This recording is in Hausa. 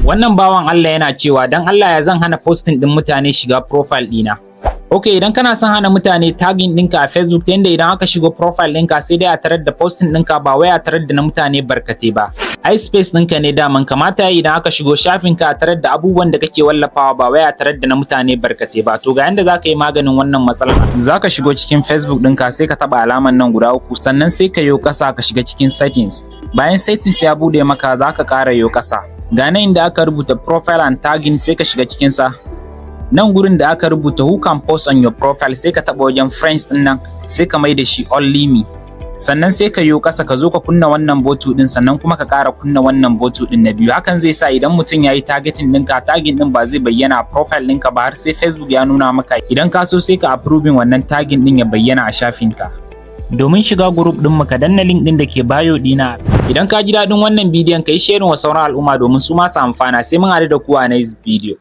Wannan bawan Allah yana cewa dan Allah ya zan hana posting din mutane shiga profile dina. Okay, idan kana son hana mutane tagging ɗinka a Facebook ta yanda idan aka shigo profile ɗinka sai dai a tarar da posting ɗinka ba wai a tarar da na mutane barkate ba. Ai space ɗinka ne daman kamata yayi idan aka shigo shafinka a tarar da abubuwan da kake wallafawa ba wai a tarar da na mutane barkate ba. To ga yanda zaka yi maganin wannan matsalar. Zaka shigo cikin Facebook ɗinka sai ka taɓa alaman nan guda uku sannan sai ka yo ƙasa ka shiga cikin settings. Bayan settings ya bude maka zaka ƙara yo ƙasa. Ga nan inda aka rubuta profile and tagging sai ka shiga cikin sa. Nan gurin da aka rubuta who can post on your profile sai ka taba wajen friends din nan sai ka mai da shi only me. Sannan sai ka yo kasa ka zo ka kunna wannan botu din sannan kuma ka ƙara kunna wannan botu din na biyu. Hakan zai sa idan mutum yayi targeting ɗinka tagging din ba zai bayyana a profile ɗinka ba har sai Facebook ya nuna maka. Idan ka so sai ka approving wannan tagging din ya bayyana a shafinka. Domin shiga group din mu ka danna link din da ke bio dina. Idan ka ji daɗin wannan bidiyon ka yi sharing wa sauran al'umma domin su ma su amfana sai mun haɗu da ku a next video.